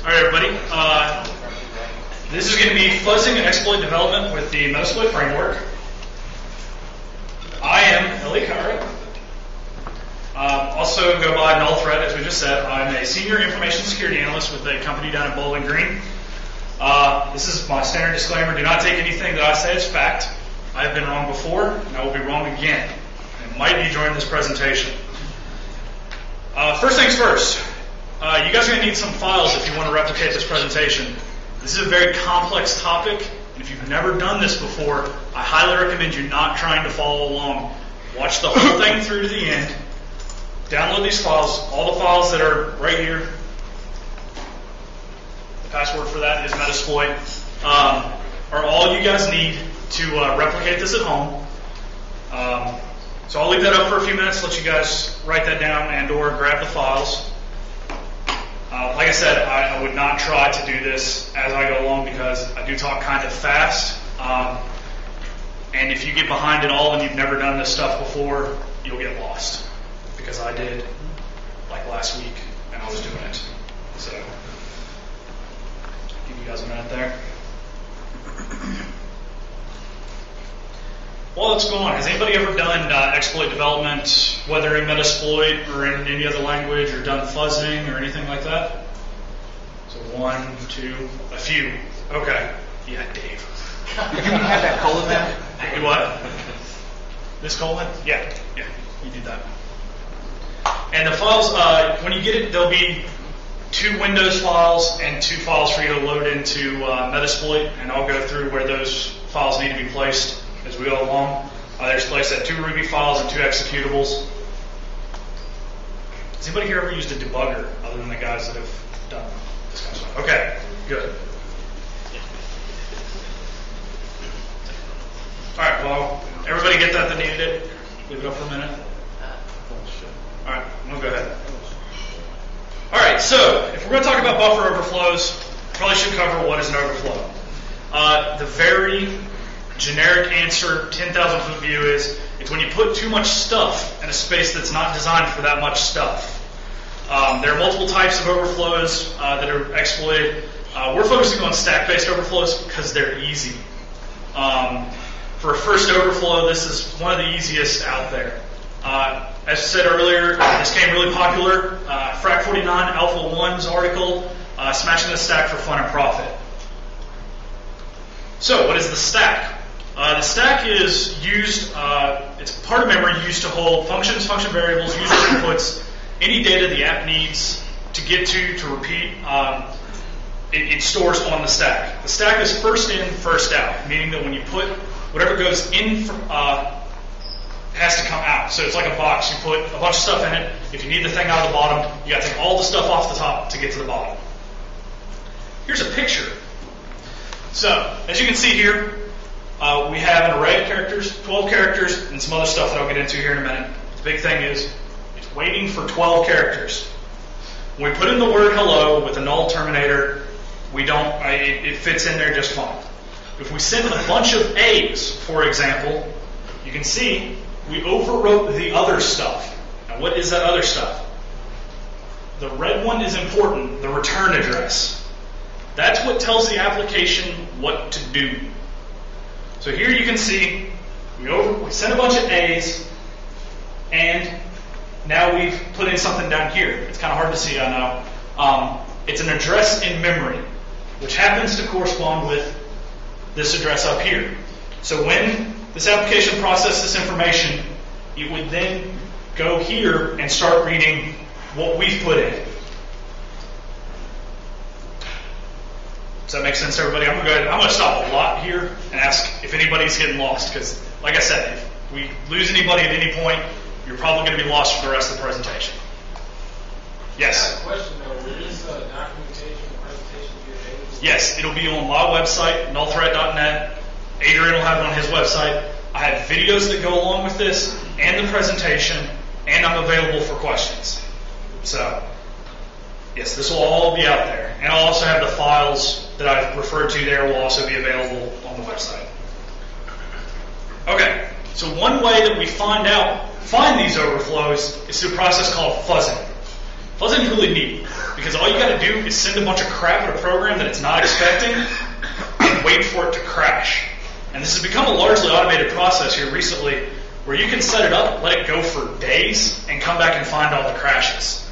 Alright everybody, this is going to be fuzzing and exploit development with the Metasploit framework. I am Ellie Kara. Also go by Nullthreat, as we just said. I'm a senior information security analyst with a company down in Bowling Green. This is my standard disclaimer. Do not take anything that I say as fact. I have been wrong before, and I will be wrong again. It might be during this presentation. First things first. You guys are going to need some files if you want to replicate this presentation. This is a very complex topic, and if you've never done this before, I highly recommend you not trying to follow along. Watch the whole thing through to the end. Download these files, all the files that are right here. The password for that is Metasploit. Are all you guys need to replicate this at home. So I'll leave that up for a few minutes, let you guys write that down and or grab the files. Like I said, I would not try to do this as I go along because I do talk kind of fast. And if you get behind it all and you've never done this stuff before, you'll get lost. Because I did, like last week, and I was doing it. So, give you guys a minute there. While it's going on, has anybody ever done exploit development, whether in Metasploit or in any other language, or done fuzzing or anything like that? So 1, 2, a few. Okay. Yeah, Dave. Did you have that colon there? Do what? This colon? Yeah, you did that. And the files, when you get it, there'll be 2 Windows files and 2 files for you to load into Metasploit, and I'll go through where those files need to be placed as we go along. There's placed at 2 Ruby files and 2 executables. Has anybody here ever used a debugger other than the guys that have done this kind of stuff? Okay, good. All right, well, everybody get that needed it? Leave it up for a minute. All right, I'm going to go ahead. All right, so if we're going to talk about buffer overflows, probably should cover what is an overflow. The very generic answer, 10,000-foot view is it's when you put too much stuff in a space that's not designed for that much stuff. There are multiple types of overflows that are exploited. We're focusing on stack-based overflows because they're easy. For a first overflow, this is one of the easiest out there. As I said earlier, this became really popular. Frac49 Alpha 1's article, Smashing the Stack for Fun and Profit. So, what is the stack? The stack is used, it's part of memory used to hold functions, function variables, user inputs, any data the app needs to get to repeat, it stores on the stack. The stack is first in, first out, meaning that when you put whatever goes in, has to come out. So it's like a box. You put a bunch of stuff in it. If you need the thing out of the bottom, you got to take all the stuff off the top to get to the bottom. Here's a picture. So, as you can see here, we have an array of characters, 12 characters, and some other stuff that I'll get into here in a minute. The big thing is, it's waiting for 12 characters. When we put in the word hello with a null terminator, it fits in there just fine. If we send a bunch of A's, for example, you can see we overwrote the other stuff. Now, what is that other stuff? The red one is important, the return address. That's what tells the application what to do. So here you can see we sent a bunch of A's, and now we've put in something down here. It's kind of hard to see, I know. It's an address in memory, which happens to correspond with this address up here. So when this application processes this information, it would then go here and start reading what we've put in. Does that make sense to everybody? I'm going to stop a lot here and ask if anybody's getting lost, because, like I said, if we lose anybody at any point, you're probably going to be lost for the rest of the presentation. Yes? I have a question, though. Will this documentation or presentation be available? Yes, it'll be on my website, nullthreat.net. Adrian will have it on his website. I have videos that go along with this, and the presentation, and I'm available for questions. So, yes, this will all be out there. And I'll also have the files that I've referred to there will also be available on the website. Okay, so one way that we find these overflows is through a process called fuzzing. Fuzzing is really neat because all you got to do is send a bunch of crap at a program that it's not expecting and wait for it to crash. And this has become a largely automated process here recently where you can set it up, let it go for days, and come back and find all the crashes.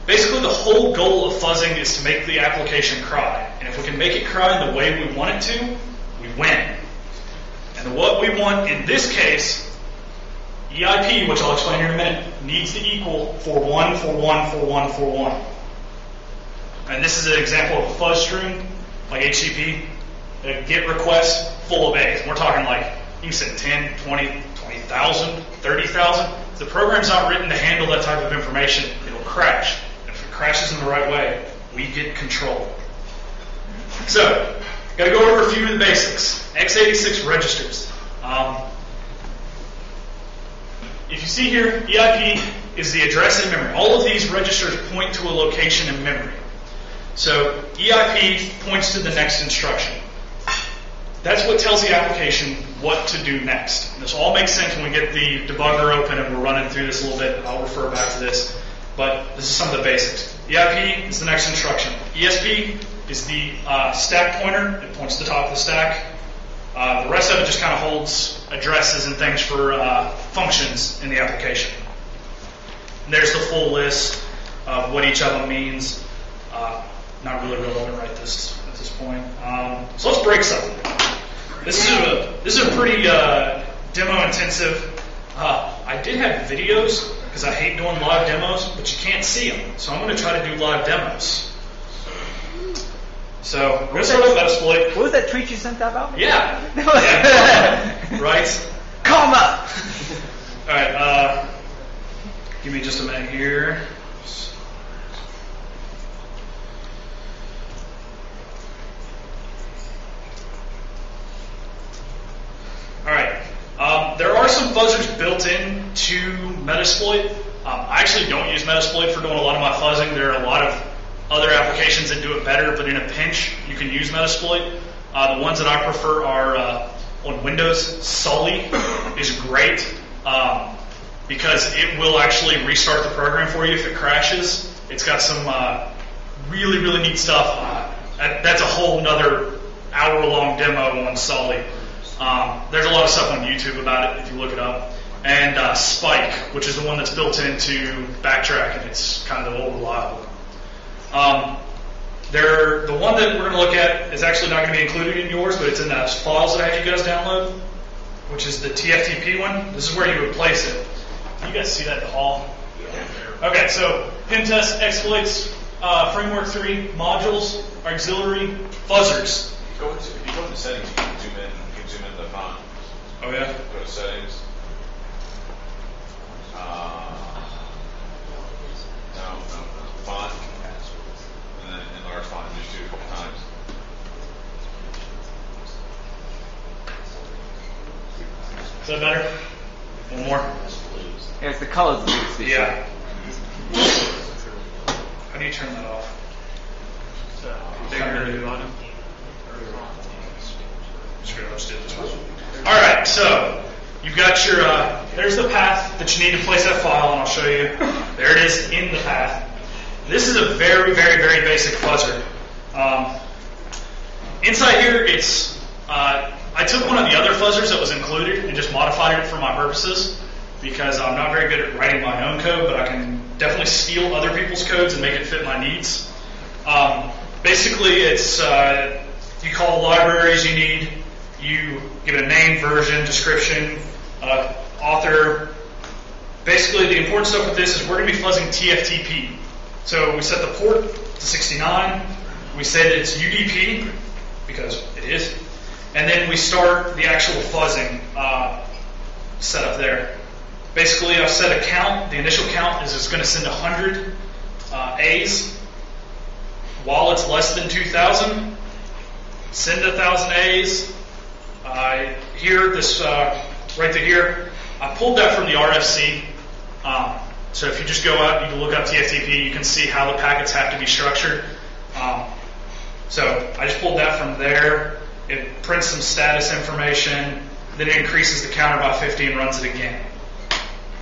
Basically, the whole goal of fuzzing is to make the application cry. And if we can make it cry in the way we want it to, we win. And what we want in this case, EIP, which I'll explain here in a minute, needs to equal for 1, for 1, for 1, for 1. And this is an example of a fuzz string, like HTTP, a GET request full of A's. We're talking like, you can send 10, 20, 20,000, 30,000. If the program's not written to handle that type of information, it'll crash. And if it crashes in the right way, we get control. So, got to go over a few of the basics. x86 registers. If you see here, EIP is the address in memory. All of these registers point to a location in memory. So EIP points to the next instruction. That's what tells the application what to do next. And this all makes sense when we get the debugger open and we're running through this a little bit. I'll refer back to this. But this is some of the basics. EIP is the next instruction. ESP is the stack pointer. It points to the top of the stack. The rest of it just kind of holds addresses and things for functions in the application. And there's the full list of what each of them means. Not really relevant right at this point. So let's break something. This is a pretty demo intensive. I did have videos because I hate doing live demos, but you can't see them. So I'm going to try to do live demos. So we're going to start with Metasploit. What was that tweet you sent about? Yeah. Yeah. Right? Comma! All right. Give me just a minute here. All right. There are some fuzzers built in to Metasploit. I actually don't use Metasploit for doing a lot of my fuzzing. There are a lot of other applications that do it better, but in a pinch, you can use Metasploit. The ones that I prefer are on Windows. Sully is great because it will actually restart the program for you if it crashes. It's got some really, really neat stuff. That's a whole nother hour-long demo on Sully. There's a lot of stuff on YouTube about it if you look it up. And Spike, which is the one that's built into Backtrack, and it's kind of the old reliable. The one that we're going to look at is actually not going to be included in yours, but it's in those files that I had you guys download, which is the TFTP one. This is where you would place it. You guys see that in the hall? Yeah. Okay, so Pentest, Exploits, Framework 3, Modules, Auxiliary, Fuzzers. If you go into settings, you can zoom in the font. Oh yeah? Go to settings. No. Font. And then enlarge font. Just do it a couple times. Is that better? One more? Yeah, it's the colors of the biggest issue. Yeah. How do you turn that off? Screw it, let's do it this way. Alright, so you've got your, there's the path that you need to place that file, and I'll show you. There it is in the path. This is a very, very, very basic fuzzer. Inside here, it's, I took one of the other fuzzers that was included and just modified it for my purposes because I'm not very good at writing my own code, but I can definitely steal other people's codes and make it fit my needs. Basically, it's, you call the libraries you need, you give it a name, version, description, author. Basically, the important stuff with this is we're going to be fuzzing TFTP. So we set the port to 69. We say that it's UDP, because it is. And then we start the actual fuzzing setup there. Basically, I've set a count. The initial count is it's going to send 100 A's. While it's less than 2,000, send 1,000 A's. Here, this right to here, I pulled that from the RFC. So if you just go out, you can look up TFTP, you can see how the packets have to be structured. So I just pulled that from there. It prints some status information, then it increases the counter by 50 and runs it again.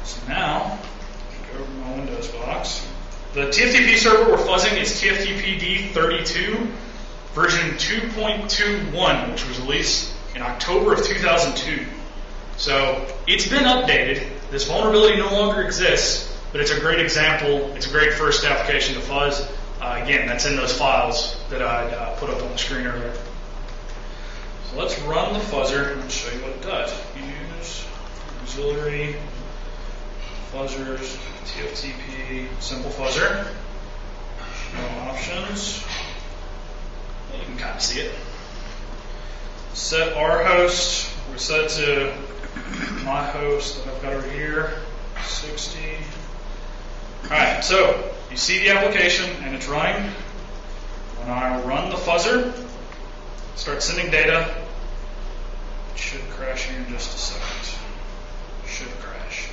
So now, go over to my Windows box. The TFTP server we're fuzzing is TFTPD32, version 2.21, which was released in October of 2002. So it's been updated. This vulnerability no longer exists, but it's a great example. It's a great first application to fuzz. Again, that's in those files that I put up on the screen earlier. So let's run the fuzzer and show you what it does. Use auxiliary fuzzers, TFTP, simple fuzzer. No options. Well, you can kind of see it. Set our host. We set it to my host that I've got over here, 60. Alright, so you see the application and it's running. When I run the fuzzer, start sending data. It should crash here in just a second. Should crash.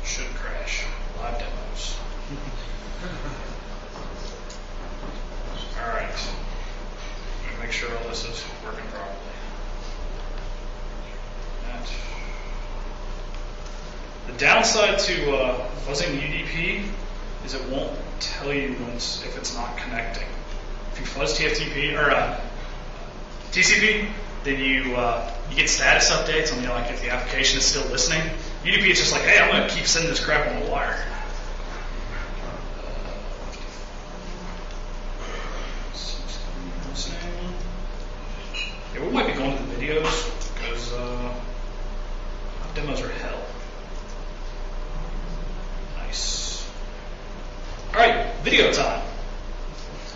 Should crash. Live demos. Alright. Make sure all this is working properly. The downside to fuzzing UDP is it won't tell you if it's not connecting. If you fuzz TFTP or TCP, then you get status updates on like if the application is still listening. UDP is just like, hey, I'm going to keep sending this crap on the wire. Yeah, we might be going to the videos because demos are hell. Nice. Alright, video time.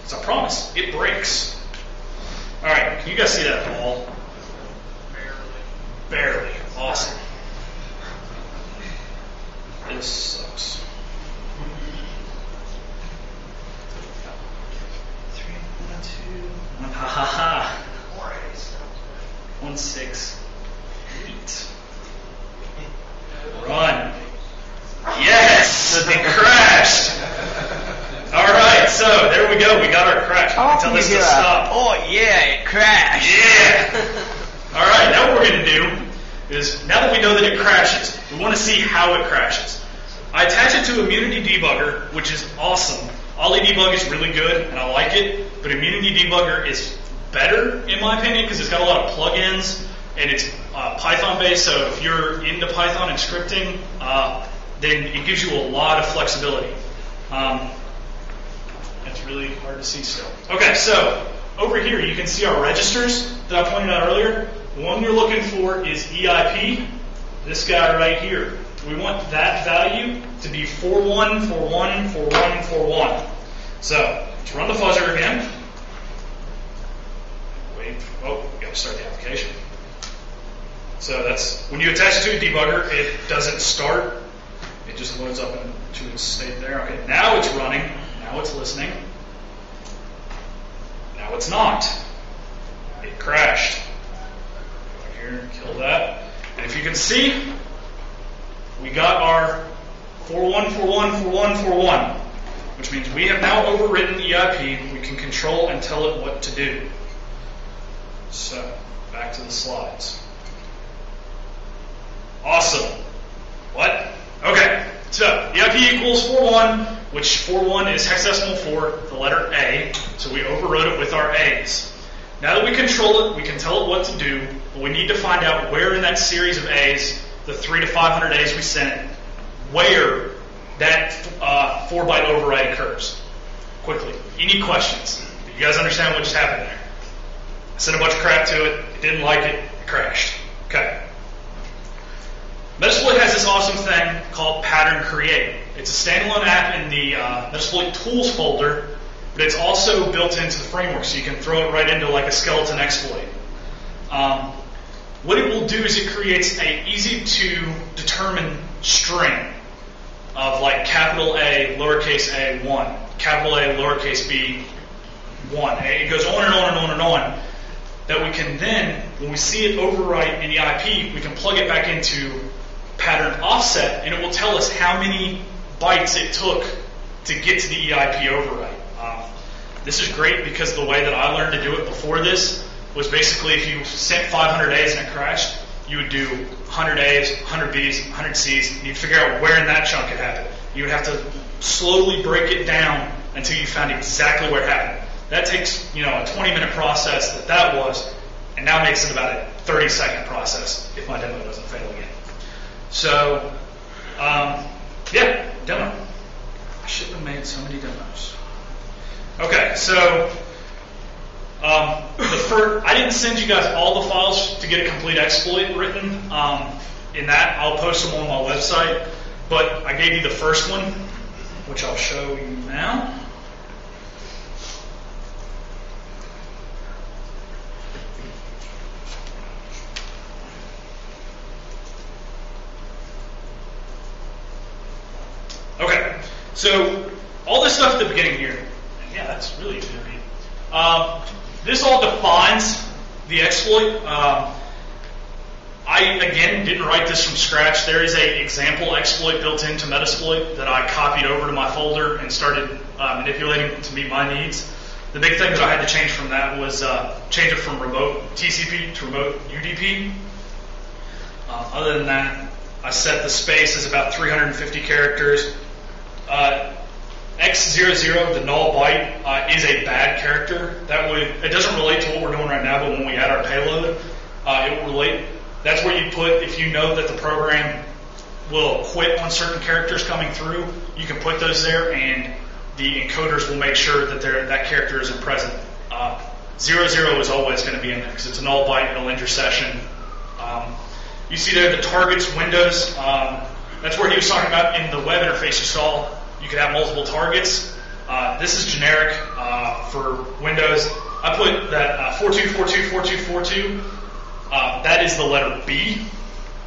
As I promise, it breaks. Alright, can you guys see that ball? Barely. Awesome. This sucks. 3, 1, 2, 1. Ha ha ha. 1, 6, 8. Run. Yes! It crashed. Alright, so there we go. We got our crash. Tell this to stop. Oh yeah, it crashed. Yeah. Alright, now what we're going to do is, now that we know that it crashes, we want to see how it crashes. I attach it to Immunity Debugger, which is awesome. Ollie Debug is really good, and I like it, but Immunity Debugger is better, in my opinion, because it's got a lot of plugins, and it's Python-based, so if you're into Python and scripting, then it gives you a lot of flexibility. It's really hard to see still. Okay, so over here you can see our registers that I pointed out earlier. The one you're looking for is EIP, this guy right here. We want that value to be 41414141. So let's run the fuzzer again. Wait, oh, we got to start the application. So that's when you attach it to a debugger, it doesn't start. It just loads up into its state there. Okay, now it's running. Now it's listening. Now it's not. It crashed. Go here, kill that. And if you can see, we got our 41414141, which means we have now overwritten EIP. We can control and tell it what to do. So, back to the slides. Awesome. What? Okay, so EIP equals 41, which 41 is hexadecimal for the letter A, so we overrode it with our A's. Now that we control it, we can tell it what to do, but we need to find out where in that series of A's, the 300 to 500 A's we sent, where that 4-byte override occurs. Quickly, any questions? Do you guys understand what just happened there? I sent a bunch of crap to it, it didn't like it, it crashed. Okay. Metasploit has this awesome thing called Pattern Create. It's a standalone app in the Metasploit Tools folder, but it's also built into the framework, so you can throw it right into like a skeleton exploit. What it will do is it creates a easy to determine string of like capital A, lowercase a, 1, capital A, lowercase b, 1. It goes on and on and on and on. That we can then, when we see it overwrite in the IP, we can plug it back into pattern offset, and it will tell us how many bytes it took to get to the EIP overwrite. This is great because the way that I learned to do it before this was basically if you sent 500 A's and it crashed, you would do 100 A's, 100 B's, 100 C's, and you'd figure out where in that chunk it happened. You would have to slowly break it down until you found exactly where it happened. That takes, a 20-minute process that was, and now makes it about a 30-second process if my demo doesn't fail again. So, demo. I should have made so many demos. Okay, so I didn't send you guys all the files to get a complete exploit written. In that, I'll post them on my website, but I gave you the first one, which I'll show you now. Okay, so all this stuff at the beginning here, yeah, that's really easy to read. This all defines the exploit. I, again, didn't write this from scratch. There is an example exploit built into Metasploit that I copied over to my folder and started manipulating to meet my needs. The big thing that I had to change from that was change it from remote TCP to remote UDP. Other than that, I set the space as about 350 characters. X00, the null byte, is a bad character. It doesn't relate to what we're doing right now, but when we add our payload, it will relate. That's where you put, if you know that the program will quit on certain characters coming through, you can put those there, and the encoders will make sure that that character isn't present. 00 is always going to be in there because it's a null byte. It'll end your session. You see there the targets windows. That's where he was talking about in the web interface you saw. You could have multiple targets. This is generic for Windows. I put that 42424242. That is the letter B.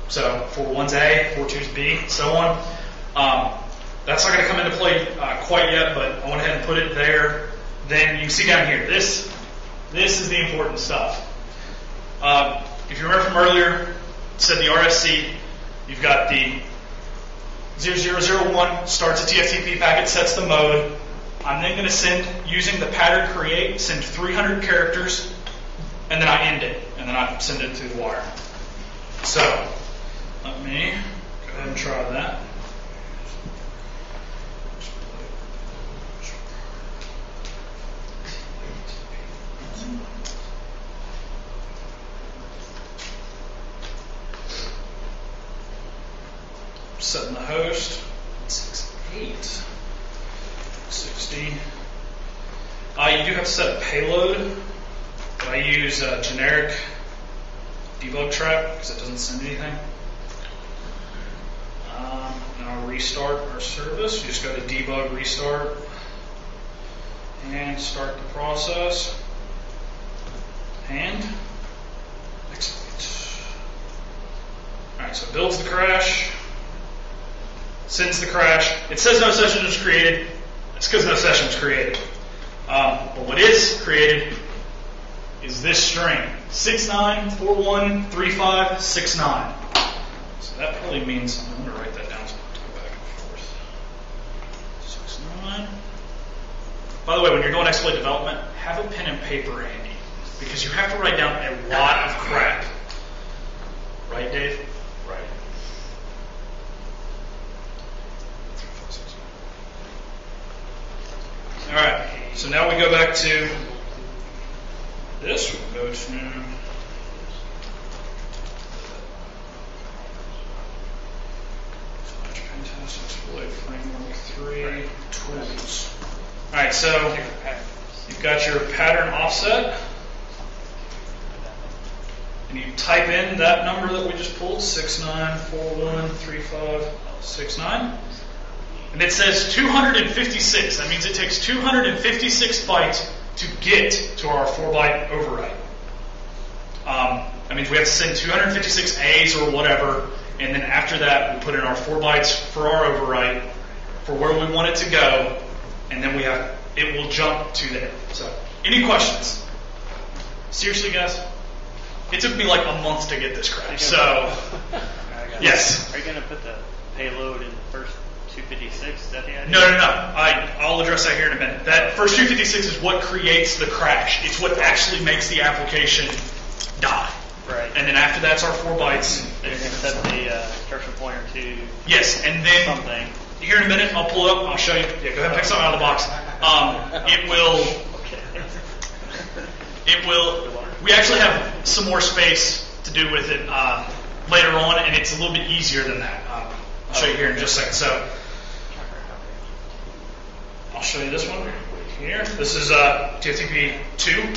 So 41's A, 42's B, so on. That's not going to come into play quite yet, but I went ahead and put it there. Then you can see down here, this is the important stuff. If you remember from earlier, it said the RFC, you've got the 0001 starts a TFTP packet, sets the mode. I'm then going to send, using the pattern create, send 300 characters, and then I end it, and then I send it to the wire. So, let me go ahead and try that. Setting the host, 68, 60. You do have to set a payload. But I use a generic debug trap because it doesn't send anything. And I'll restart our service. You just go to debug, restart, and start the process. And exploit. Alright, so it builds the crash, sends the crash. It says no session was created. It's because no session was created. But what is created is this string, 69413569. So that probably means, I'm going to write that down so I don't have to go back and forth. 69. By the way, when you're doing exploit development, have a pen and paper handy, because you have to write down a lot of crap. Right, Dave? Right. All right, so now we go back to this. We'll go to Exploit Framework 3 Tools. All right, so you've got your pattern offset, and you type in that number that we just pulled, 69413569. And it says 256. That means it takes 256 bytes to get to our 4-byte override. That means we have to send 256 A's or whatever, and then after that we put in our 4 bytes for our override for where we want it to go, and then it will jump to there. So, any questions? Seriously, guys? It took me like a month to get this crash. So, yes. Are you going to put the payload in the first 256? Is that the idea? No. I'll address that here in a minute. That first 256 is what creates the crash. It's what actually makes the application die. Right. And then after that's our 4 bytes. You're going to set the instruction pointer to yes, and then something. here in a minute, I'll pull it up, I'll show you. Yeah, go ahead and pick something out of the box. We actually have some more space to do with it later on, and it's a little bit easier than that. I'll show you here in just a second. So, I'll show you this one here. This is TFTP 2.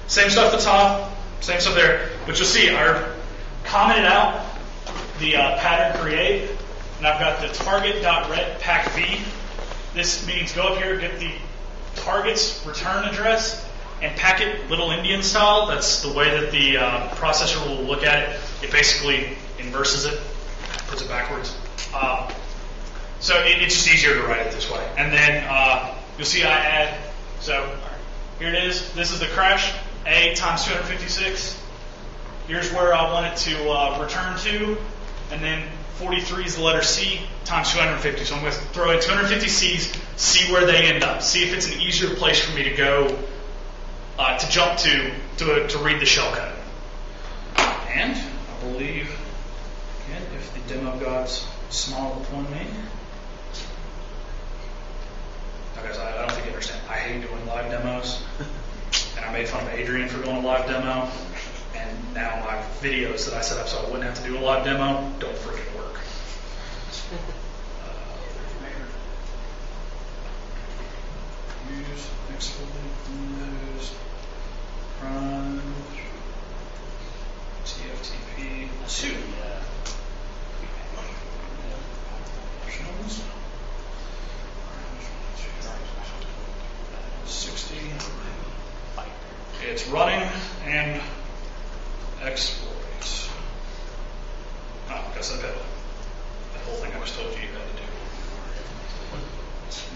Same stuff at the top, same stuff there, but you'll see I commented out the pattern create, and I've got the target.retPackV. This means go up here, get the target's return address, and pack it Little Indian style. That's the way that the processor will look at it. It basically inverses it, puts it backwards. So it's just easier to write it this way. And then you'll see I add, so here it is. This is the crash, A times 256. Here's where I want it to return to. And then 43 is the letter C times 250. So I'm going to throw in 250 C's, see where they end up. See if it's an easier place for me to go, to jump to read the shellcode. And I believe, again, if the demo gods smile upon me. Guys, I don't think you understand. I hate doing live demos, and I made fun of Adrian for doing a live demo, and now my videos that I set up so I wouldn't have to do a live demo don't freaking work. Use exploit Windows Prime TFTP 2 optionals. 60. It's running and exploit. Oh, I guess I've got that whole thing I just told you had to do.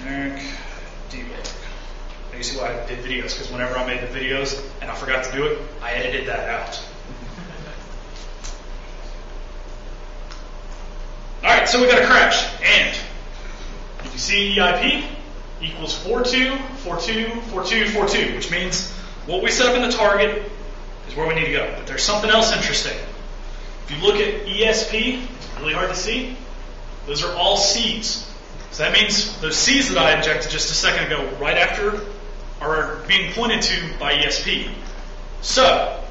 Generic debug. Now you see why I did videos, because whenever I made the videos and I forgot to do it, I edited that out. Alright, so we got a crash. And if you see EIP equals 42, 42, 42, 42, which means what we set up in the target is where we need to go. But there's something else interesting. If you look at ESP, it's really hard to see. Those are all C's. So that means those C's that I injected just a second ago, right after, are being pointed to by ESP. So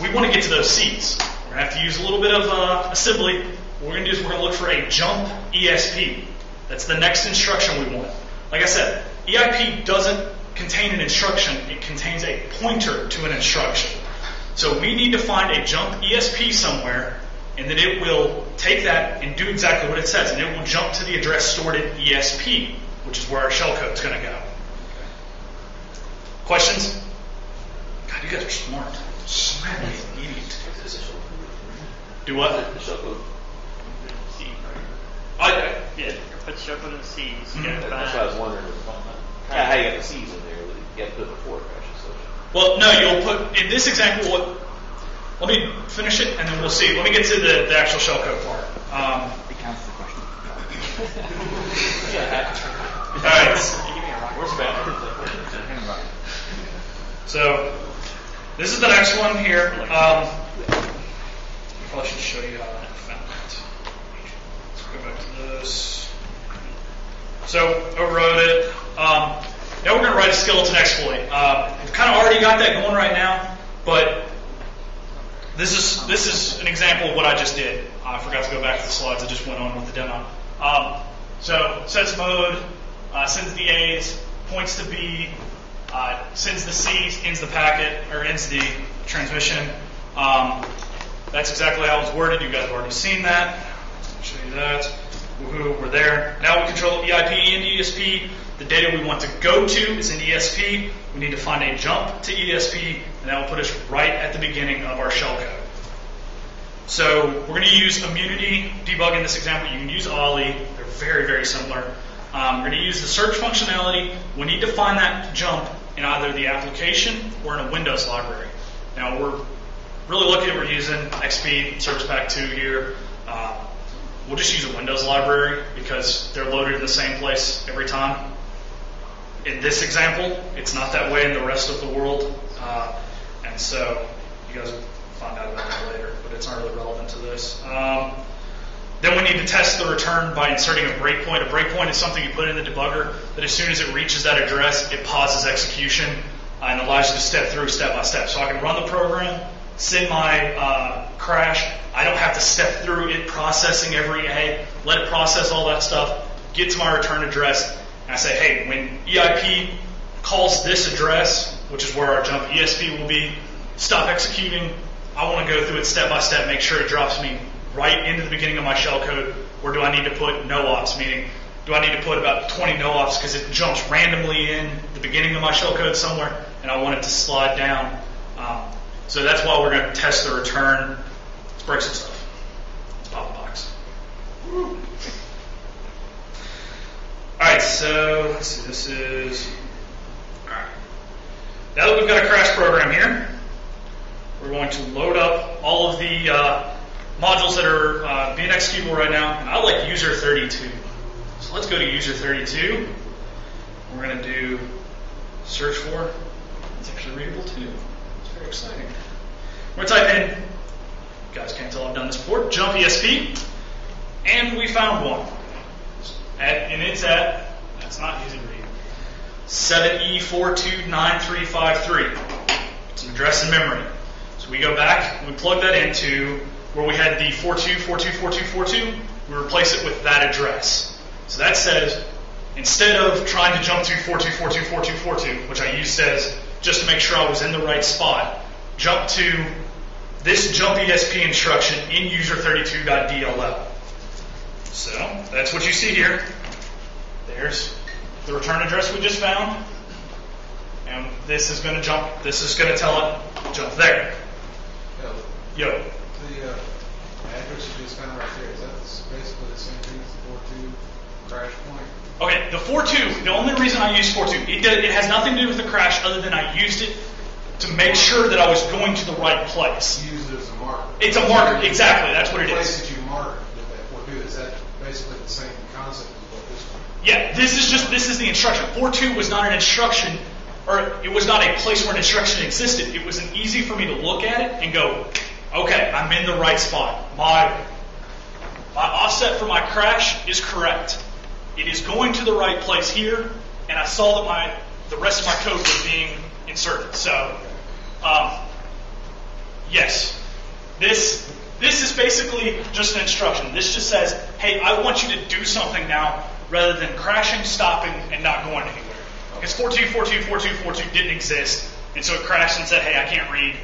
we want to get to those C's. We're going to have to use a little bit of assembly. What we're going to do is we're going to look for a jump ESP. That's the next instruction we want. Like I said, EIP doesn't contain an instruction. It contains a pointer to an instruction. So we need to find a jump ESP somewhere, and then it will take that and do exactly what it says, and it will jump to the address stored at ESP, which is where our shellcode is going to go. Questions? God, you guys are smart. Smart, idiot. Do what? The shellcode. C, right? Yeah, put shellcode in C's. Mm-hmm. That's what I was wondering. How you got the C's in there? You have to put it before it crashes. Well, no, you'll put, in this example, let me finish it and then we'll see. Let me get to the actual shellcode part. It counts the question. All right. Where's the battery? So, this is the next one here. I probably should show you how I found it. Let's go back to this. So, overrode it. Now we're going to write a skeleton exploit. We've kind of already got that going right now, but this is an example of what I just did. I forgot to go back to the slides. I just went on with the demo. So sets mode, sends the A's, points to B, sends the C's, ends the packet, or ends the transmission. That's exactly how it was worded. You guys have already seen that. I'll show you that. Woohoo, we're there. Now we control EIP and ESP. The data we want to go to is in ESP. We need to find a jump to ESP, and that will put us right at the beginning of our shellcode. So we're going to use immunity debug in this example. You can use Ollie. They're very, very similar. We're going to use the search functionality. We need to find that jump in either the application or in a Windows library. Now we're really lucky that we're using XP Service Pack 2 here. We'll just use a Windows library because they're loaded in the same place every time. In this example, it's not that way in the rest of the world. And so you guys will find out about that later, but it's not really relevant to this. Then Then we need to test the return by inserting a breakpoint. A breakpoint is something you put in the debugger that as soon as it reaches that address, it pauses execution and allows you to step through step by step. So I can run the program, send my crash. I don't have to step through it processing every A, let it process all that stuff, get to my return address, and I say, hey, when EIP calls this address, which is where our jump ESP will be, stop executing. I want to go through it step by step, make sure it drops me right into the beginning of my shellcode, or do I need to put no ops, meaning do I need to put about 20 no ops because it jumps randomly in the beginning of my shellcode somewhere, and I want it to slide down. So that's why we're going to test the return. Let's break some stuff. Let's pop a box. Woo. All right, so let's see. This is all right. Now that we've got a crash program here, we're going to load up all of the modules that are being executable right now. And I like user 32. So let's go to user 32. We're going to do search for. It's actually readable too. It's very exciting. We're going to type in, you guys can't tell I've done this before, jump ESP, and we found one. And it's at, that's not easy to read, 7E429353. It's an address in memory. So we go back and we plug that into where we had the 42424242, we replace it with that address. So that says, instead of trying to jump to 42424242, which I used as just to make sure I was in the right spot, jump to this jump ESP instruction in user32.dll. So that's what you see here. There's the return address we just found. And this is going to jump, this is going to tell it, jump there. Yo. The address you just found right there, is that basically the same thing as the 4.2 crash point? Okay, the 4.2, the only reason I use 4.2, it has nothing to do with the crash other than I used it to make sure that I was going to the right place. You use it as a marker. It's a marker, exactly, that's what it The is. place that you mark with that 4.2, is that basically the same concept as what this one? Yeah, this is the instruction. 4.2 was not an instruction, or it was not a place where an instruction existed. It was easy for me to look at it and go, okay, I'm in the right spot. My offset for my crash is correct. It is going to the right place here, and I saw that the rest of my code was being inserted. So, yes, this is basically just an instruction. This just says, hey, I want you to do something now rather than crashing, stopping, and not going anywhere. Because 4.2.4.2.4.2 didn't exist, and so it crashed and said, hey, I can't read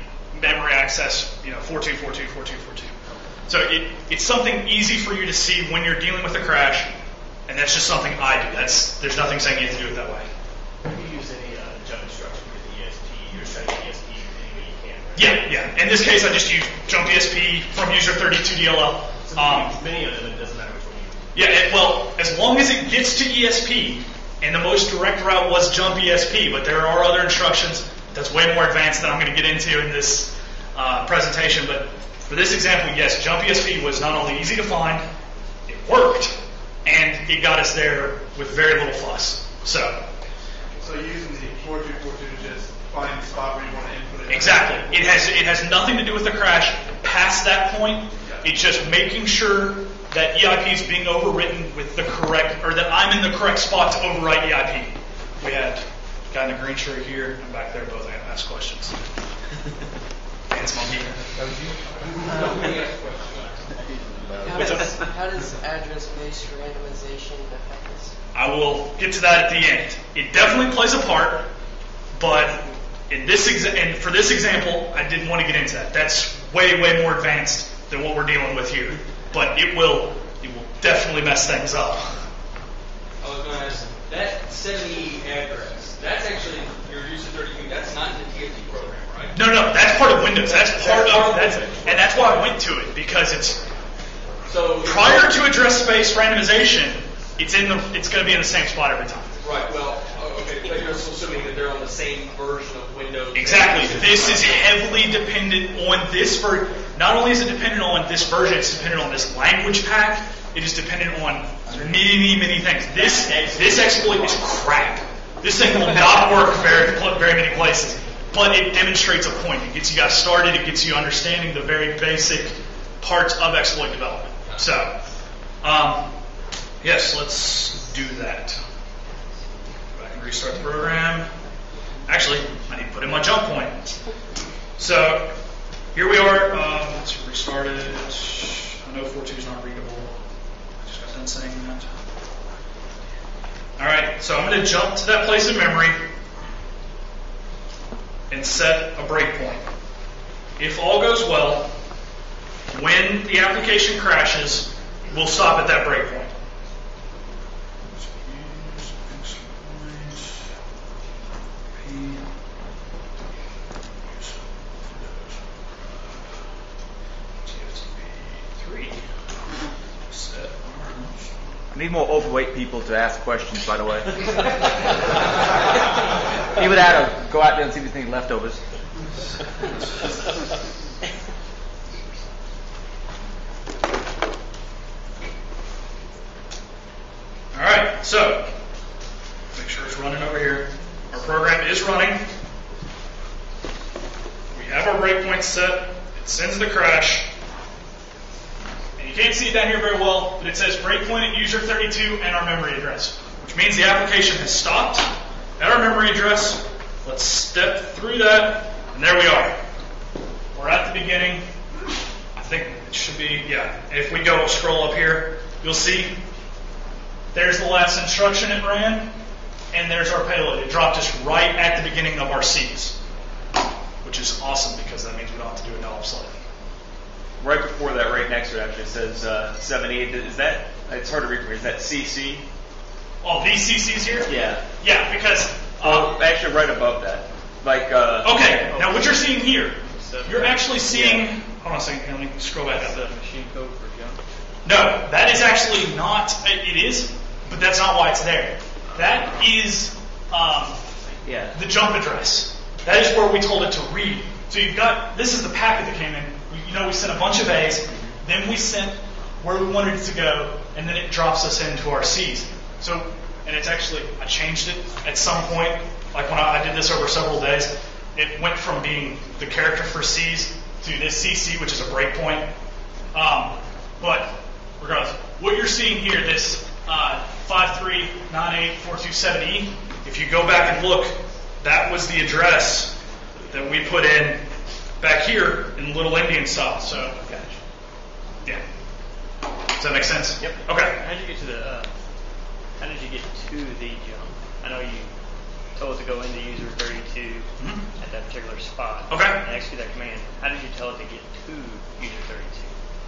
memory access, 4.2.4.2.4.2.4.2. So it's something easy for you to see when you're dealing with a crash, and that's just something I do. There's nothing saying you have to do it that way. If you use any jump instruction with the ESP, you're setting ESP any way you can. Right? Yeah. In this case, I just use jump ESP from user 32 DLL. Many of them, it doesn't matter which one you use. Yeah, well, as long as it gets to ESP, and the most direct route was jump ESP, but there are other instructions that's way more advanced than I'm going to get into in this presentation. But for this example, yes, jump ESP was not only easy to find, it worked, and it got us there with very little fuss. So using the 4.2.4.2 to just find the spot where you want to input it. Exactly. It has nothing to do with the crash past that point. It's just making sure that EIP is being overwritten with the correct, or that I'm in the correct spot to overwrite EIP. We had a guy in the green shirt here and back there both ask questions. It's my meter. How does address-based randomization affect this? I will get to that at the end. It definitely plays a part, but in this and for this example, I didn't want to get into that. That's way more advanced than what we're dealing with here. But it will definitely mess things up. I was going to ask, that 70 address, that's actually your user 32, that's not in the TFT program, right? No, that's part of Windows. That's part of that, and that's why I went to it, because it's prior to address space randomization. It's going to be in the same spot every time. Right. Well, okay. But you're assuming that they're on the same version of Windows. Exactly. This is heavily dependent on this version. Not only is it dependent on this version, it's dependent on this language pack. It is dependent on many things. This exploit is crap. This thing will not work very many places. But it demonstrates a point. It gets you guys started. It gets you understanding the very basic parts of exploit development. So Yes, let's do that. Go back and restart the program. Actually, I need to put in my jump point. So here we are. Let's restart it. I know 4.2 is not readable. I just got done saying that. All right, so I'm going to jump to that place in memory and set a breakpoint. If all goes well, when the application crashes, we'll stop at that breakpoint. I need more overweight people to ask questions, by the way. Even that, go out there and see if there's any leftovers. All right, so make sure it's running over here. Our program is running. We have our breakpoint set. It sends the crash. And you can't see it down here very well, but it says breakpoint at user 32 and our memory address, which means the application has stopped at our memory address. Let's step through that, and there we are. We're at the beginning. I think it should be, yeah. If we go scroll up here, you'll see there's the last instruction it ran, and there's our payload. It dropped us right at the beginning of our Cs, which is awesome because that means we don't have to do a null slide. Right before that, right next to it, actually says 78. Is that? It's hard to read from here. Is that CC? Oh, these CCs here? Yeah. Yeah, because actually, right above that, like. Okay. Now, what you're seeing here, you're actually seeing. Yeah. Hold on a second. Here, let me scroll back up. The machine code for jump. No, that is actually not. It is, but that's not why it's there. That is the jump address. That is where we told it to read. So you've got, this is the packet that came in. We sent a bunch of A's, then we sent where we wanted it to go, and then it drops us into our C's. So, and it's actually, I changed it at some point, like when I did this over several days, it went from being the character for C's to this CC, which is a breakpoint. But regardless, what you're seeing here, this 5398427E, if you go back and look, that was the address that we put in back here in Little Indian style. So, yeah. Does that make sense? Yep. Okay. How did you get to the? How did you get to the jump? I know you told it to go into user 32 at that particular spot. Okay. And execute that command. How did you tell it to get to user 32?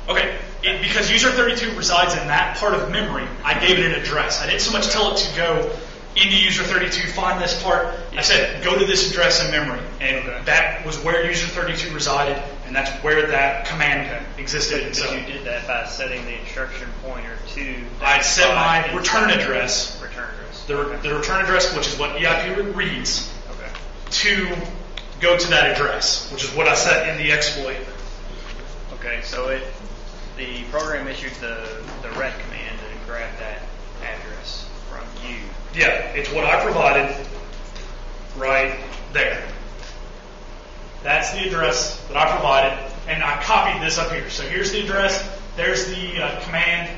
Okay. Because user 32 resides in that part of memory, I gave it an address. I didn't so much tell it to go into user 32, find this part. I said, go to this address in memory. And that was where user 32 resided, and that's where that command existed. But you did that by setting the instruction pointer to I set my return address. Return address. The return address, which is what EIP reads, Okay. to go to that address, which is what I set in the exploit. Okay, so the program issued the ret command and grabbed that address from you. Yeah, it's what I provided right there. That's the address that I provided, and I copied this up here. So here's the address. There's the command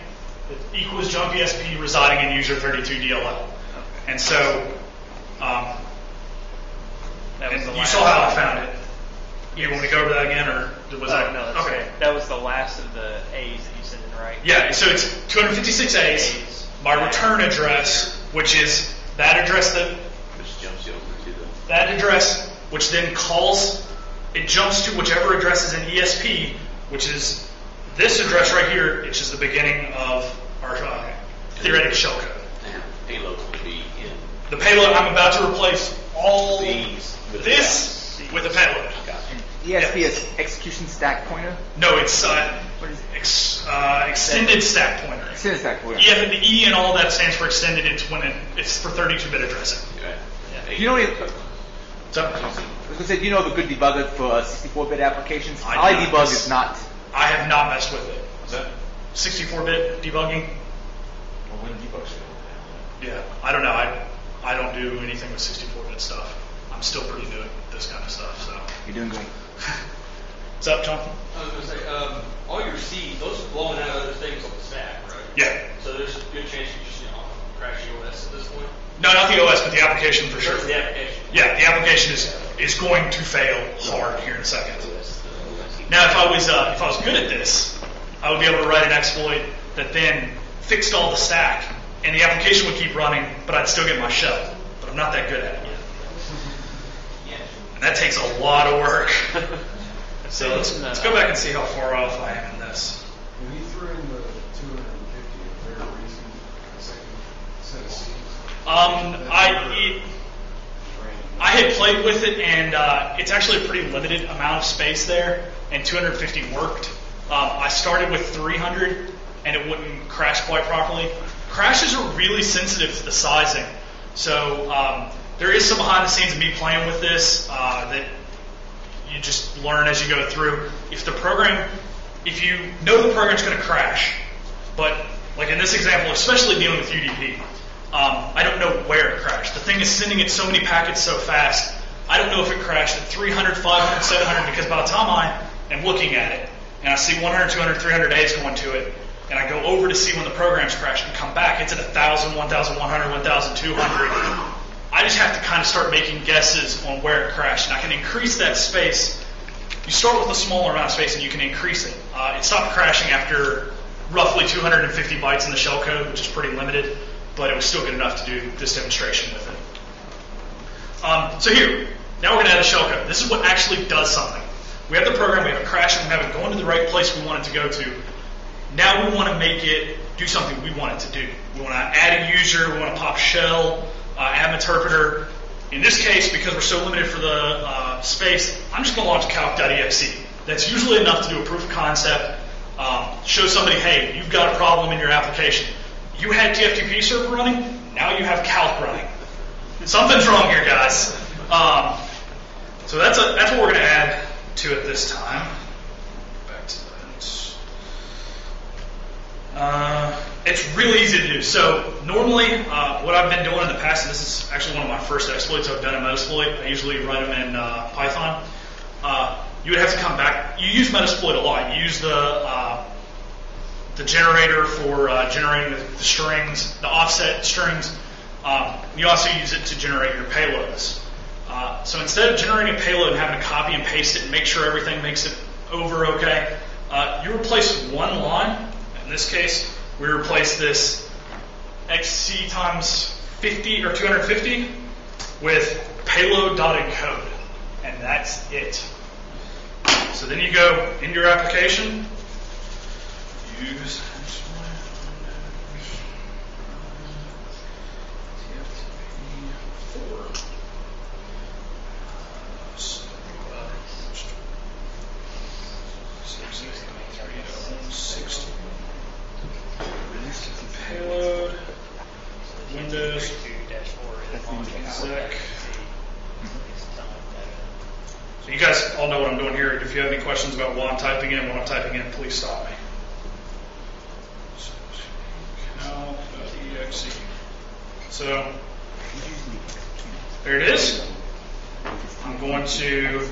that equals jump ESP residing in user 32 DLL. Okay. And so That was the you last saw how I found it. You want me to go over that again, or was that? No, that's okay. okay. That was the last of the A's that you sent in, right? Yeah, so it's 256 A's. My return address, which is that address Which jumps you over to the. that address, which then calls, it jumps to whichever address is in ESP, which is this address right here, which is the beginning of our theoretic shellcode. And payload will be in The payload, I'm about to replace all these. this with a payload. ESP is execution stack pointer. No, it's extended stack pointer. Extended stack pointer. Yeah, the E and all that stands for extended. It's when it's for 32-bit addressing. Okay. Do you know any, So, I was going to say, do you know the good debugger for 64-bit applications? I do. iDebug is not. I have not messed with it. What's that? 64-bit debugging. Well, when debugs it. Yeah, I don't know. I don't do anything with 64-bit stuff. I'm still pretty new at this kind of stuff. So, You're doing great. what's up, Jonathan? I was going to say, all your C's, those are blowing out other things on the stack, right? Yeah. So there's a good chance you just crash the OS at this point. No, not the OS, but the application for sure. The application. Yeah, the application is going to fail hard here in a second. Now, if I was good at this, I would be able to write an exploit that then fixed all the stack, and the application would keep running, but I'd still get my shell. But I'm not that good at it yet. And that takes a lot of work. So let's go back and see how far off I am in this. When you threw in the 250, is there a reason a second set of C's? I had played with it, and it's actually a pretty limited amount of space there, and 250 worked. I started with 300, and it wouldn't crash quite properly. Crashes are really sensitive to the sizing, so there is some behind the scenes of me playing with this that you just learn as you go through. If you know the program's going to crash, but like in this example, especially dealing with UDP, I don't know where it crashed. The thing is sending it so many packets so fast, I don't know if it crashed at 300, 500, 700, because by the time I am looking at it, and I see 100, 200, 300 days going to it, and I go over to see when the program's crashed and come back, it's at 1,000, 1,100, 1,200. I just have to kind of start making guesses on where it crashed, and I can increase that space. You start with a smaller amount of space, and you can increase it. It stopped crashing after roughly 250 bytes in the shellcode, which is pretty limited, but it was still good enough to do this demonstration with it. So here, now we're going to add a shellcode. This is what actually does something. We have the program, we have it crashing, we have it going to the right place we want it to go to. Now we want to make it do something we want it to do. We want to add a user, we want to pop shell, add an interpreter. In this case, because we're so limited for the space, I'm just going to launch calc.exe. That's usually enough to do a proof of concept, show somebody, hey, you've got a problem in your application. You had TFTP server running, now you have calc running. Something's wrong here, guys. So that's what we're going to add to it this time. Back to that. It's really easy to do. So normally, what I've been doing in the past, and this is actually one of my first exploits I've done in Metasploit. I usually write them in Python. You would have to come back. You use Metasploit a lot. You use the generator for generating the strings, the offset strings. You also use it to generate your payloads. So instead of generating a payload and having to copy and paste it and make sure everything makes it over okay, you replace one line. In this case, we replace this XC times 50 or 250 with payload.encode, and that's it. So then you go into your application, use payload, Windows, exec. So you guys all know what I'm doing here. If you have any questions about what I'm typing in, please stop me. Calc.exe. So there it is. I'm going to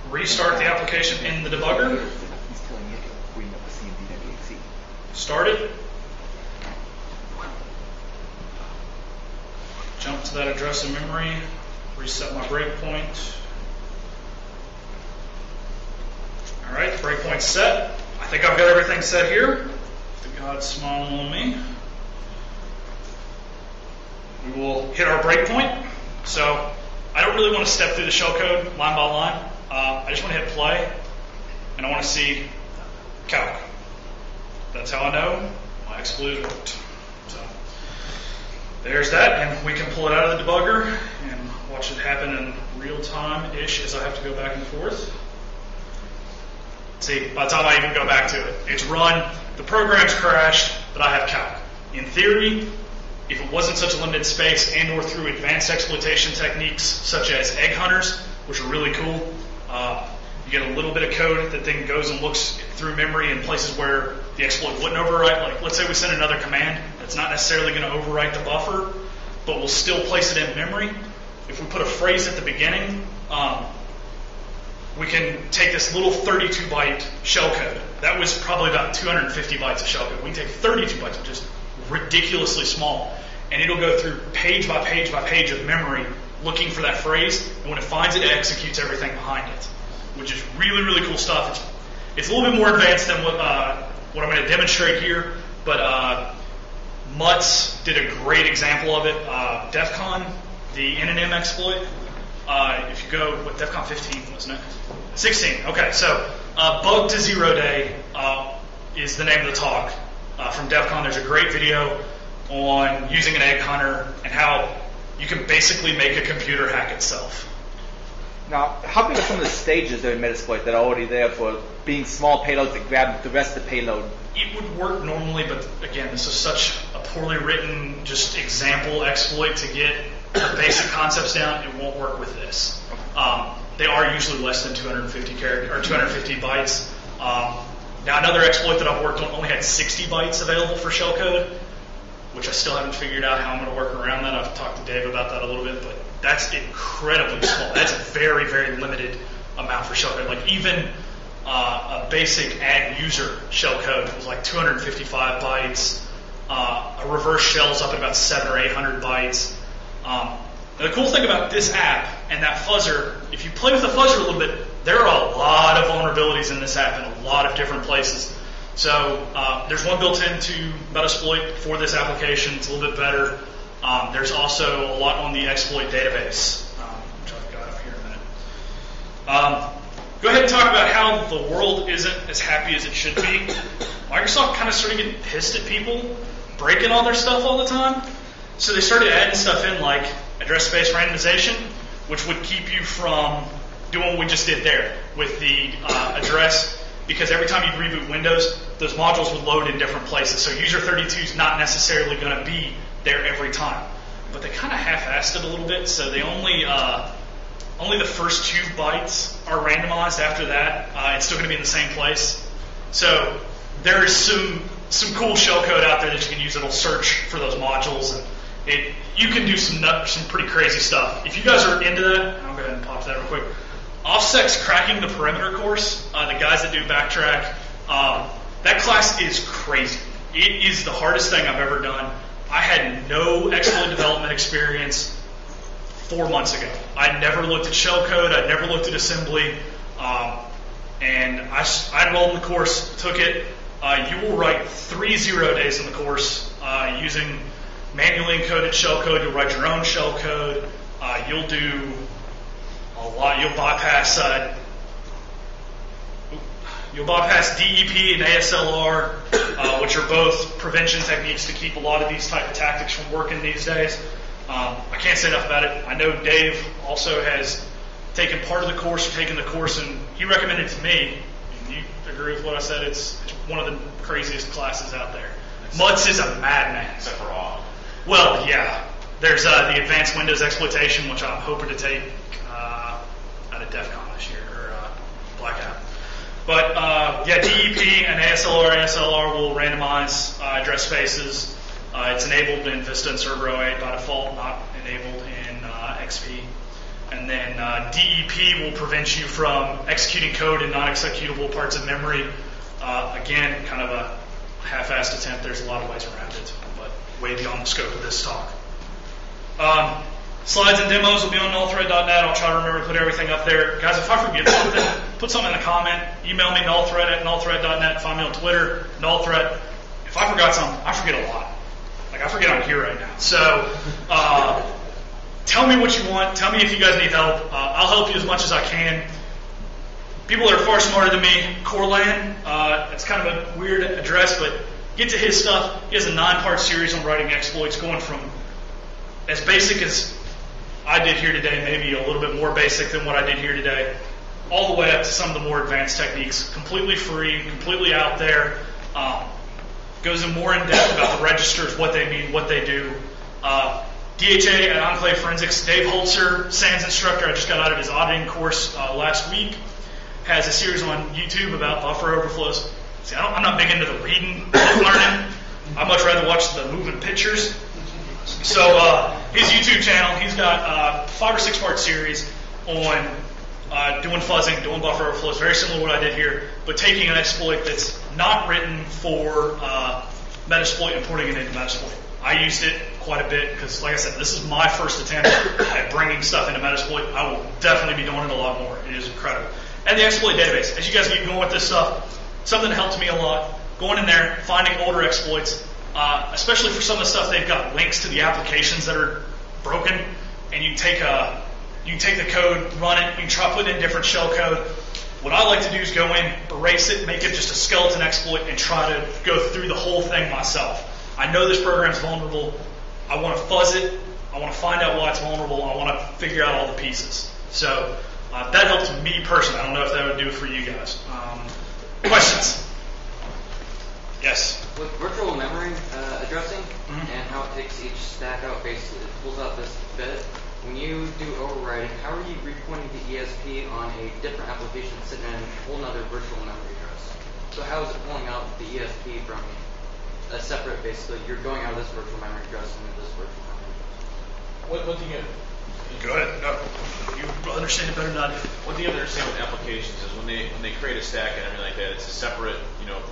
restart the application in the debugger. Start it. Jump to that address in memory. Reset my breakpoint. All right, the breakpoint's set. I think I've got everything set here. The God's smiling on me. We will hit our breakpoint. So I don't really want to step through the shellcode line by line. I just want to hit play, and I want to see calc. That's how I know my exploit has worked. So there's that, and we can pull it out of the debugger and watch it happen in real time-ish as I have to go back and forth. See, by the time I even go back to it, it's run, the program's crashed, but I have calc. In theory, if it wasn't such a limited space and or through advanced exploitation techniques such as egg hunters, which are really cool, you get a little bit of code that then goes and looks through memory in places where the exploit wouldn't overwrite. Like, let's say we send another command that's not necessarily going to overwrite the buffer, but we'll still place it in memory. If we put a phrase at the beginning, we can take this little 32-byte shellcode. That was probably about 250 bytes of shellcode. We can take 32 bytes, which is ridiculously small, and it'll go through page by page by page of memory looking for that phrase, and when it finds it, it executes everything behind it, which is really, really cool stuff. It's a little bit more advanced than what I'm going to demonstrate here, but Mutz did a great example of it. DEF CON, the NNM exploit. If you go, DEF CON 15, wasn't it? 16. Okay, so Bug to Zero Day is the name of the talk from DEF CON. There's a great video on using an egg hunter and how you can basically make a computer hack itself. Now, how big are some of the stages that are in Metasploit that are already there for being small payloads that grab the rest of the payload? It would work normally, but again, this is such a poorly written, just example exploit to get the basic concepts down. It won't work with this. They are usually less than 250 characters or 250 bytes. Now, another exploit that I've worked on only had 60 bytes available for shellcode, which I still haven't figured out how I'm going to work around that. I've talked to Dave about that a little bit, but that's incredibly small. That's a very, very limited amount for shellcode. Like even a basic add user shellcode was like 255 bytes. A reverse shell's up at about 700 or 800 bytes. Now the cool thing about this app and that fuzzer, if you play with the fuzzer a little bit, there are a lot of vulnerabilities in this app in a lot of different places. So there's one built into Metasploit for this application. It's a little bit better. There's also a lot on the exploit database, which I've got up here in a minute. Go ahead and talk about how the world isn't as happy as it should be. Microsoft kind of started getting pissed at people breaking all their stuff all the time. So they started adding stuff in like address space randomization, which would keep you from doing what we just did there with the address, because every time you reboot Windows, those modules would load in different places. So user 32 is not necessarily going to be there every time. But they kind of half-assed it a little bit, so they only the first 2 bytes are randomized. After that, it's still going to be in the same place. So there is some cool shellcode out there that you can use that'll search for those modules, and you can do some pretty crazy stuff. If you guys are into that, I'll go ahead and pop that real quick. OffSec's Cracking the Perimeter course, the guys that do Backtrack, that class is crazy. It is the hardest thing I've ever done. I had no exploit development experience 4 months ago. I never looked at shellcode. I never looked at assembly. And I enrolled in the course, took it. You will write 3 0 days in the course using manually encoded shellcode. You'll write your own shellcode. You'll do a lot. You'll bypass DEP and ASLR, which are both prevention techniques to keep a lot of these type of tactics from working these days. I can't say enough about it. I know Dave also has taken part of the course, or taken the course, and he recommended it to me. You agree with what I said? It's one of the craziest classes out there. Mutz is a madman. Except for all. Well, yeah. There's the Advanced Windows Exploitation, which I'm hoping to take out of DEF CON this year, or Blackout. But yeah, DEP and ASLR will randomize address spaces. It's enabled in Vista and Server 08 by default, not enabled in XP. And then DEP will prevent you from executing code in non-executable parts of memory. Again, kind of a half-assed attempt. There's a lot of ways around it, but way beyond the scope of this talk. Slides and demos will be on nullthreat.net. I'll try to remember to put everything up there. Guys, if I forget something, put something in the comment. Email me, nullthreat@nullthreat.net. Find me on Twitter, nullthreat. If I forgot something, I forget a lot. Like, I forget I'm here right now. So, tell me what you want. Tell me if you guys need help. I'll help you as much as I can. People that are far smarter than me, Corlan, it's kind of a weird address, but get to his stuff. He has a 9-part series on writing exploits, going from as basic as I did here today, maybe a little bit more basic than what I did here today, all the way up to some of the more advanced techniques. Completely free, completely out there. Goes in more in depth about the registers, what they mean, what they do. DHA at Enclave Forensics, Dave Holzer, SANS instructor, I just got out of his auditing course last week, has a series on YouTube about buffer overflows. See, I'm not big into the reading, learning. I'd much rather watch the moving pictures. So his YouTube channel, he's got a 5 or 6 part series on doing fuzzing, doing buffer overflows, very similar to what I did here, but taking an exploit that's not written for Metasploit and porting it into Metasploit. I used it quite a bit because, like I said, this is my first attempt at bringing stuff into Metasploit. I will definitely be doing it a lot more. It is incredible. And the exploit database. As you guys keep going with this stuff, something that helped me a lot, going in there, finding older exploits, especially for some of the stuff they've got links to the applications that are broken, and you can take the code, run it, you can try putting in different shell code. What I like to do is go in, erase it, make it just a skeleton exploit, and try to go through the whole thing myself. I know this program's vulnerable. I want to fuzz it. I want to find out why it's vulnerable. I want to figure out all the pieces. So that helps me personally. I don't know if that would do it for you guys. Questions? Yes? With virtual memory addressing and how it takes each stack out, basically it pulls out this bit. When you do overriding, how are you repointing the ESP on a different application sitting in a whole other virtual memory address? So how is it pulling out the ESP from a separate, basically, you're going out of this virtual memory address into this virtual memory address? One thing Go ahead. No. You understand it better than I do. One thing you have to understand with applications is when they create a stack and everything like that, it's a separate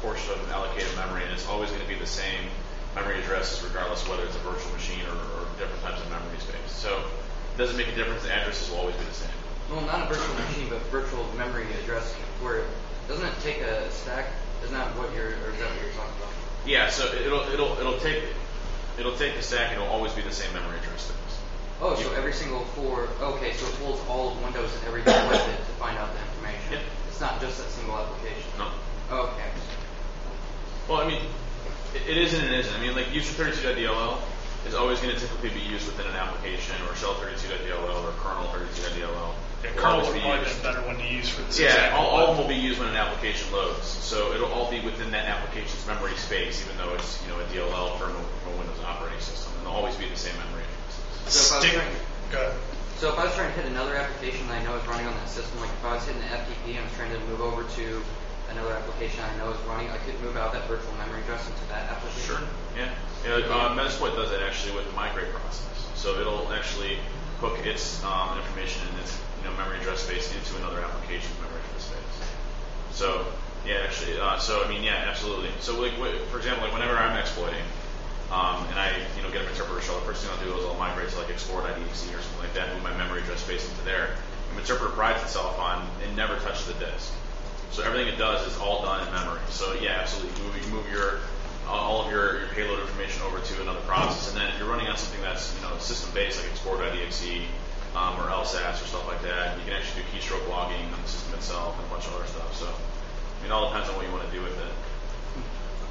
portion of allocated memory, and it's always going to be the same memory addresses regardless of whether it's a virtual machine or different types of memory space. So it doesn't make a difference. The addresses will always be the same. Well, not a virtual machine, but virtual memory addressing. Where doesn't it take a stack? Isn't that what you're talking about? Yeah. So it'll take the stack and it'll always be the same memory address. Oh, so every single okay, so it pulls all of Windows and everything with it to find out the information. Yep. It's not just that single application. No. Oh, okay. Well, I mean, it is and it isn't. I mean, like user32.dll is always going to typically be used within an application, or shell32.dll or kernel32.dll. Yeah, kernel would probably be a better one to use for this. Yeah, all of them will be used when an application loads. So it'll all be within that application's memory space, even though it's a DLL from a Windows operating system, and they'll always be the same memory. So if I was trying to hit another application that I know is running on that system, like if I was hitting the FTP and I was trying to move over to another application I know is running, I could move out that virtual memory address into that application? Sure, yeah. Metasploit does that actually with the migrate process. So it'll actually hook its information in its memory address space into another application's memory address space. So, yeah, actually, absolutely. So, like, for example, like whenever I'm exploiting, and I get an interpreter shell, the first thing I'll do is I'll migrate to like exploit.exe or something like that, move my memory address space into there. The interpreter prides itself on it never touches the disk. So everything it does is all done in memory. So yeah, absolutely, you move all of your payload information over to another process, and then if you're running on something that's system-based like exploit.exe or LSASS or stuff like that, you can actually do keystroke logging on the system itself and a bunch of other stuff. So it all depends on what you want to do with it.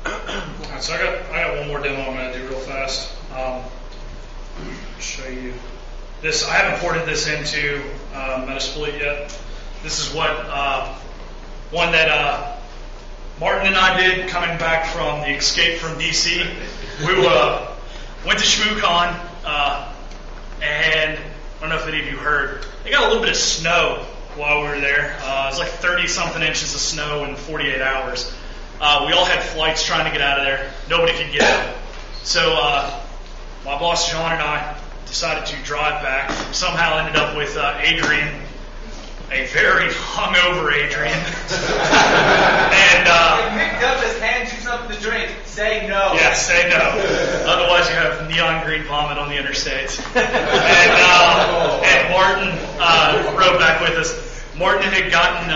Alright, so I got one more demo I'm going to do real fast. Show you this. I haven't ported this into Metasploit yet. This is what one that Martin and I did coming back from the escape from DC. We went to ShmooCon, and I don't know if any of you heard, they got a little bit of snow while we were there. It was like 30-something inches of snow in 48 hours. We all had flights trying to get out of there. Nobody could get out. So my boss John and I decided to drive back. Somehow ended up with Adrian, a very hungover Adrian. And he picked up his hand, you something to drink. Say no. Yeah, say no. Otherwise, you have neon green vomit on the interstates. And Martin rode back with us. Martin had gotten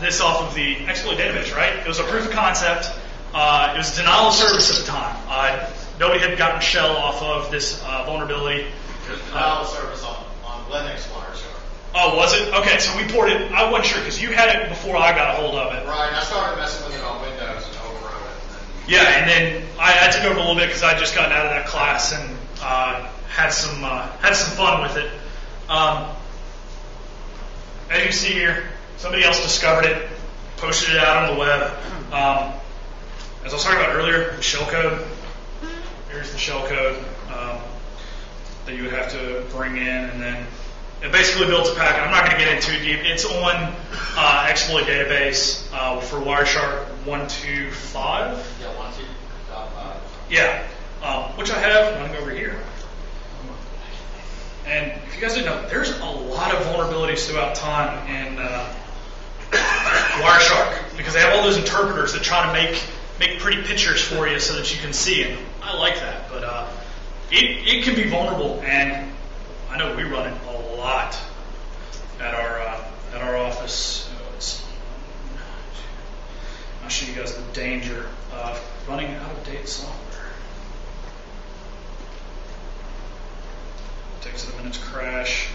this off of the exploit database, right? It was a proof of concept. It was denial of service at the time. Nobody had gotten shell off of this vulnerability. It was denial of service on Linux Wireshark. Oh, was it? Okay, so we ported it. I wasn't sure because you had it before I got a hold of it. Right, I started messing with it on Windows and overrode it. Yeah, and then I took over a little bit because I just gotten out of that class and had some fun with it. As you can see here, somebody else discovered it, posted it out on the web. As I was talking about earlier, the shellcode. Here's the shellcode that you would have to bring in, and then it basically builds a packet. I'm not going to get into it deep. It's on exploit database for Wireshark 1.2.5. Yeah, 1.2.5. Yeah, which I have running over here. And if you guys didn't know, there's a lot of vulnerabilities throughout time in Wireshark because they have all those interpreters that try to make pretty pictures for you so that you can see. And I like that, but it can be vulnerable, and I know we run it a lot at our office. I'll show you guys the danger of running out-of-date software. Takes it a minute to crash.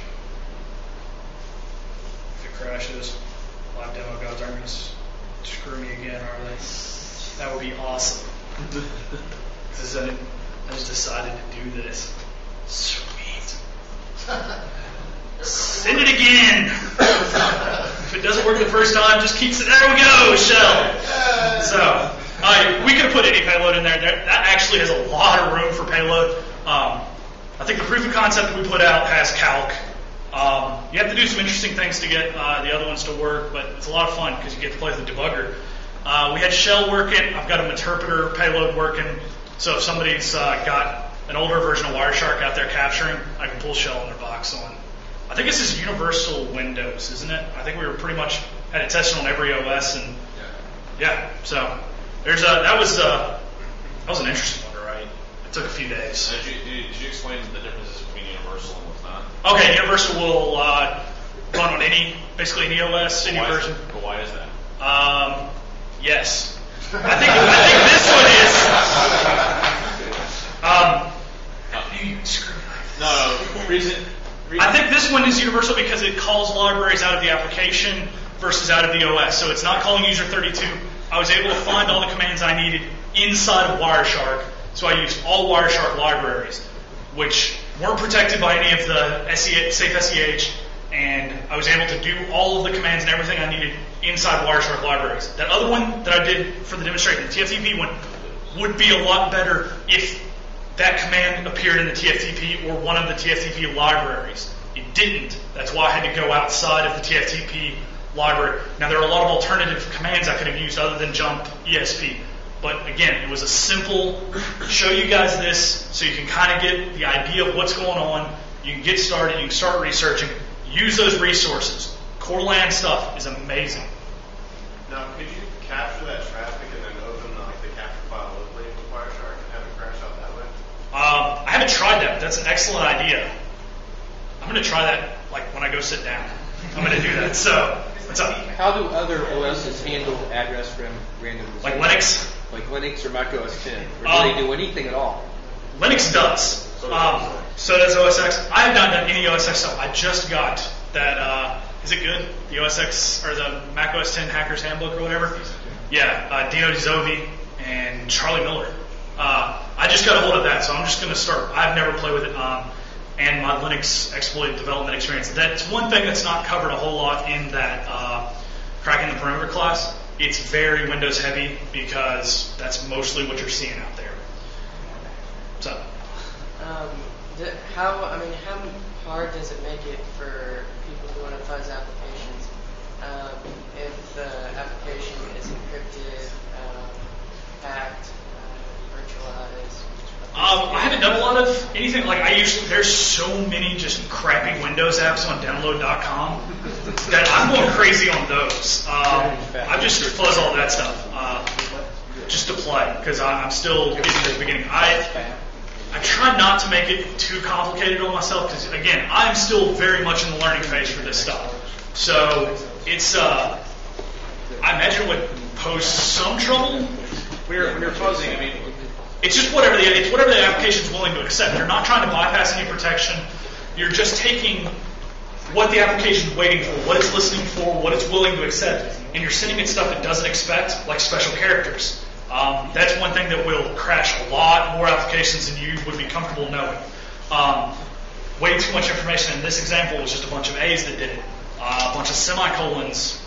If it crashes, live demo gods aren't going to screw me again, are they? That would be awesome. Because I just decided to do this. Sweet. Send it again. If it doesn't work the first time, just keep it. There we go, shell. So, we could have put any payload in there. That actually has a lot of room for payload. I think the proof of concept that we put out has calc. You have to do some interesting things to get the other ones to work, but it's a lot of fun because you get to play with the debugger. We had shell working. I've got an interpreter payload working. So if somebody's got an older version of Wireshark out there capturing, I can pull shell in their box on. I think this is universal Windows, isn't it? I think we were pretty much had it tested on every OS, and yeah. So there's that was an interesting one to write. It took a few days. Did you explain the differences between universal and what's not? Okay, universal will run on basically any OS, any version. But why is that? Yes. I think this one is. No, reason. I think this one is universal because it calls libraries out of the application versus out of the OS. So it's not calling user 32. I was able to find all the commands I needed inside of Wireshark. So I used all Wireshark libraries, which weren't protected by any of the safe SEH, and I was able to do all of the commands and everything I needed inside Wireshark libraries. That other one that I did for the demonstration, the TFTP one, would be a lot better if that command appeared in the TFTP or one of the TFTP libraries. It didn't. That's why I had to go outside of the TFTP library. Now, there are a lot of alternative commands I could have used other than jump ESP. But again, it was a simple, show you guys this so you can kind of get the idea of what's going on. You can get started. You can start researching. Use those resources. Core LAN stuff is amazing. Now, could you capture that traffic and then open the capture file locally with Wireshark and have it crash out that way? I haven't tried that, but that's an excellent idea. I'm going to try that when I go sit down. I'm going to do that. So, what's up? How do other OSs handle address randomization? Like Linux? Like Linux or Mac OS 10? Or do they do anything at all? Linux does. So does OS X. I have not done any OS X stuff. I just got that, is it good? The OS X, or the Mac OS 10 Hacker's Handbook or whatever? Yeah, Dino Zovi and Charlie Miller. I just got a hold of that, so I'm just going to start. I've never played with it, and my Linux exploit development experience. That's one thing that's not covered a whole lot in that Cracking the Perimeter class. It's very Windows heavy because that's mostly what you're seeing out there. So. How hard does it make it for people who want to fuzz applications if the application is encrypted, hacked, virtualized? I haven't done a lot of anything there's so many just crappy Windows apps on download.com that I'm going crazy on those. I just fuzz all that stuff just to play because I'm still getting to the beginning. I try not to make it too complicated on myself because, again, I'm still very much in the learning phase for this stuff. So it's, I imagine it would pose some trouble. When you're fuzzing, it's just whatever the application's willing to accept. You're not trying to bypass any protection. You're just taking what the application's waiting for, what it's listening for, what it's willing to accept, and you're sending it stuff it doesn't expect, like special characters. That's one thing that will crash a lot more applications than you would be comfortable knowing. Way too much information. In this example, it was just a bunch of A's that did it. A bunch of semicolons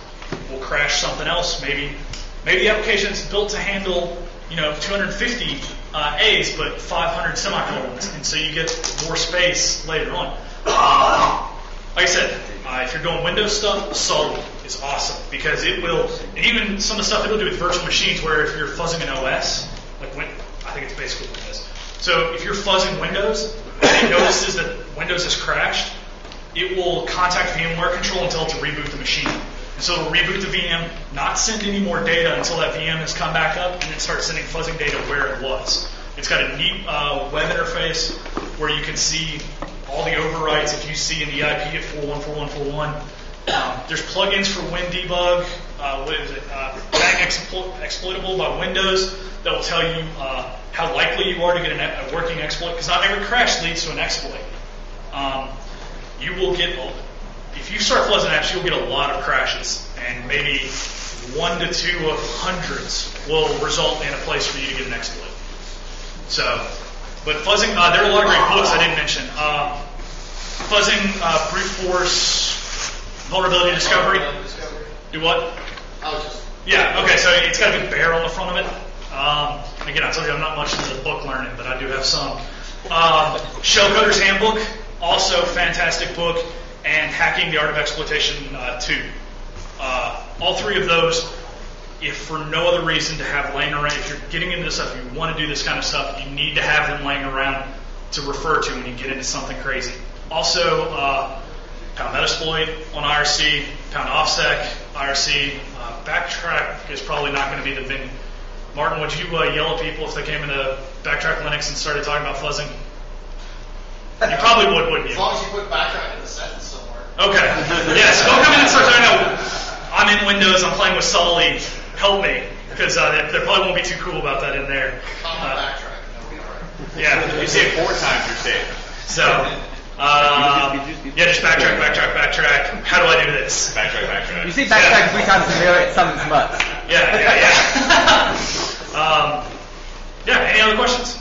will crash something else. Maybe the application is built to handle 250 A's, but 500 semicolons, and so you get more space later on. Like I said, if you're doing Windows stuff, Solid is awesome because it will, and even some of the stuff it'll do with virtual machines where if you're fuzzing an OS, I think it's basically Windows. So if you're fuzzing Windows, when it notices that Windows has crashed, it will contact VMware control and tell it to reboot the machine. And so it'll reboot the VM, not send any more data until that VM has come back up, and then start sending fuzzing data where it was. It's got a neat web interface where you can see all the overwrites if you see in the IP at 414141. There's plugins for WinDebug, Bang Exploitable by Windows that will tell you how likely you are to get a working exploit, because not every crash leads to an exploit. You will get, if you start fuzzing apps, you'll get a lot of crashes, and maybe 1 to 2 of hundreds will result in a place for you to get an exploit. So, but fuzzing, there are a lot of great books I didn't mention. Fuzzing, brute force, vulnerability discovery. Do what? Yeah, okay, so it's got a big bear on the front of it. Again, I told you I'm not much into book learning, but I do have some. Shellcoder's Handbook, also fantastic book, and Hacking the Art of Exploitation 2. All three of those, if for no other reason to have laying around, if you're getting into this stuff, if you want to do this kind of stuff, you need to have them laying around to refer to when you get into something crazy. Also, pound Metasploit on IRC, pound OffSec, IRC. Backtrack is probably not going to be the thing. Martin, would you yell at people if they came into Backtrack Linux and started talking about fuzzing? You probably would, wouldn't you? As long as you put backtrack in the sentence somewhere. Okay. Yeah, so don't come in and start talking about, I'm in Windows, I'm playing with Sully, help me. Because they probably won't be too cool about that in there. Backtrack, and that'll be all right. Yeah. You say it 4 times, you're safe. So, yeah, just backtrack. How do I do this? Backtrack. You see backtrack 3 times in there, it summons mutts. Yeah. Any other questions?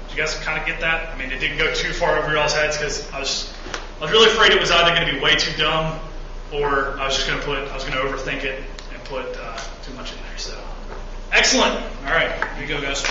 Did you guys kind of get that? I mean, it didn't go too far over y'all's heads because I was really afraid it was either going to be way too dumb or I was going to overthink it and put too much in there. So, excellent. All right, here you go, guys.